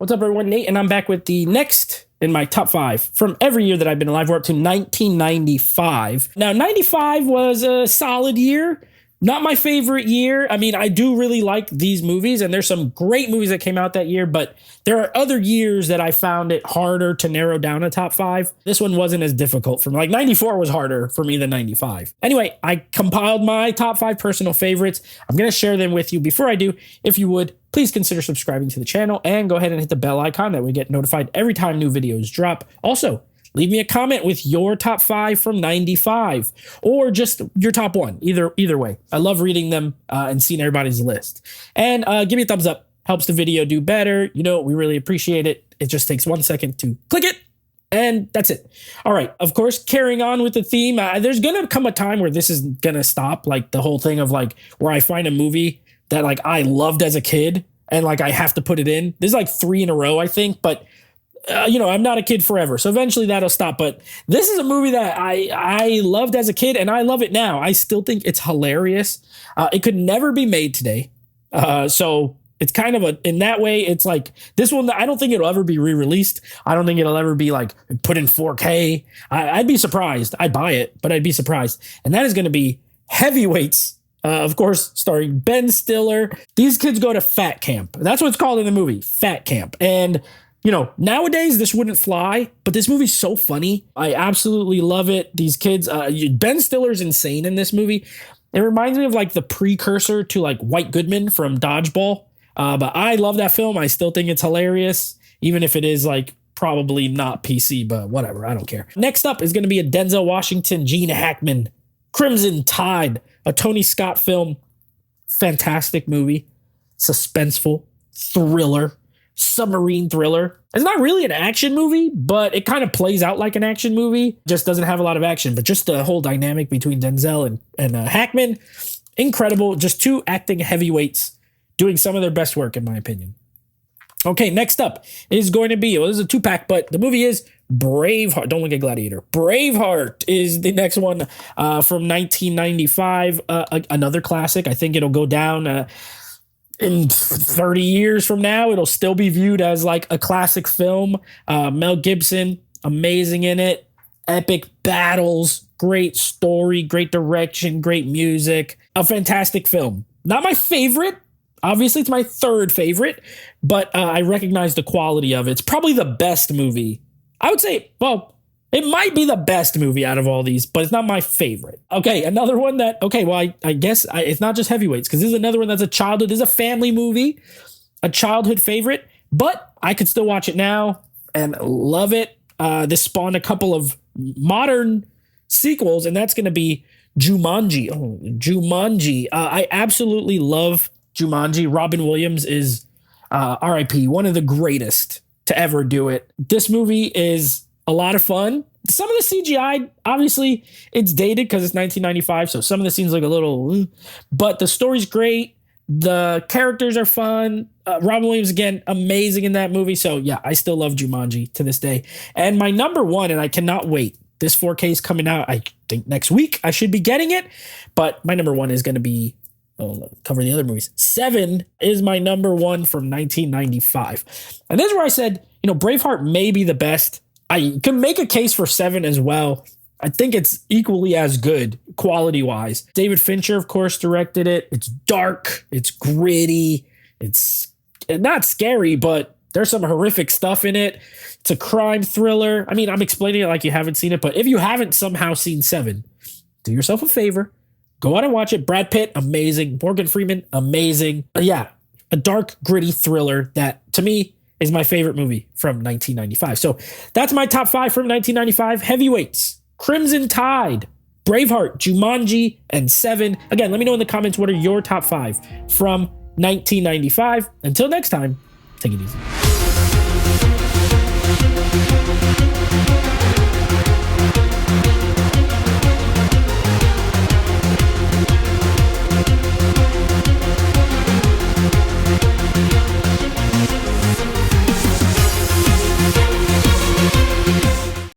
What's up, everyone? Nate, and I'm back with the next in my top 5 from every year that I've been alive. We're up to 1995. Now, 95 was a solid year. Not my favorite year. I mean, I do really like these movies, and there's some great movies that came out that year, but there are other years that I found it harder to narrow down a top 5. This one wasn't as difficult for me. Like 94 was harder for me than 95. Anyway, I compiled my top 5 personal favorites. I'm going to share them with you. Before I do, if you would, please consider subscribing to the channel and go ahead and hit the bell icon that we get notified every time new videos drop. Also, leave me a comment with your top 5 from 95 or just your top 1. Either way. I love reading them and seeing everybody's list. And give me a thumbs up. Helps the video do better. You know, we really appreciate it. It just takes 1 second to click it. And that's it. All right. Of course, carrying on with the theme, there's going to come a time where this is going to stop. Like the whole thing of like where I find a movie that like I loved as a kid and like I have to put it in. There's like 3 in a row, I think. But I'm not a kid forever. So eventually that'll stop. But this is a movie that I loved as a kid and I love it now. I still think it's hilarious. It could never be made today. So it's kind of in that way, it's like this one. I don't think it'll ever be re-released. I don't think it'll ever be like put in 4K. I'd be surprised. I'd buy it, but I'd be surprised. And that is going to be Heavyweights. Of course, starring Ben Stiller. These kids go to fat camp. That's what it's called in the movie, fat camp. And nowadays this wouldn't fly, but this movie's so funny. I absolutely love it. These kids, Ben Stiller's insane in this movie. It reminds me of like the precursor to like White Goodman from Dodgeball. But I love that film. I still think it's hilarious, even if it is like probably not PC, but whatever. I don't care. Next up is going to be a Denzel Washington, Gene Hackman, Crimson Tide, a Tony Scott film. Fantastic movie. Suspenseful, thriller, submarine thriller. It's not really an action movie, but it kind of plays out like an action movie. Just doesn't have a lot of action, but just the whole dynamic between Denzel and Hackman, incredible. Just 2 acting heavyweights doing some of their best work, in my opinion. Okay, next up is going to be, this is a 2-pack, but the movie is Braveheart. Don't look at Gladiator. Braveheart is the next one from 1995. Another classic. I think it'll go down in 30 years from now. It'll still be viewed as like a classic film. Mel Gibson, amazing in it. Epic battles, great story, great direction, great music. A fantastic film. Not my favorite. Obviously, it's my 3rd favorite, but I recognize the quality of it. It's probably the best movie. I would say, well, it might be the best movie out of all these, but it's not my favorite. Okay, another one that, I guess it's not just Heavyweights, because this is another one that's a childhood, this is a family movie, a childhood favorite, but I could still watch it now and love it. This spawned a couple of modern sequels, and that's going to be Jumanji. Oh, Jumanji. I absolutely love Jumanji. Robin Williams is RIP, one of the greatest to ever do it. This movie is a lot of fun. Some of the CGI, obviously, it's dated because it's 1995, so some of the scenes look a little, but the story's great. The characters are fun. Robin Williams, again, amazing in that movie. So yeah, I still love Jumanji to this day. And my number 1, and I cannot wait. This 4K is coming out, I think next week. I should be getting it, but my number 1 is going to be, cover the other movies. 7 is my number 1 from 1995. And this is where I said, Braveheart may be the best. I can make a case for 7 as well. I think it's equally as good quality-wise. David Fincher, of course, directed it. It's dark. It's gritty. It's not scary, but there's some horrific stuff in it. It's a crime thriller. I mean, I'm explaining it like you haven't seen it, but if you haven't somehow seen 7, do yourself a favor. Go out and watch it. Brad Pitt, amazing. Morgan Freeman, amazing. Yeah, a dark, gritty thriller that, to me, is my favorite movie from 1995. So that's my top 5 from 1995. Heavyweights, Crimson Tide, Braveheart, Jumanji, and 7. Again, let me know in the comments what are your top 5 from 1995. Until next time, take it easy.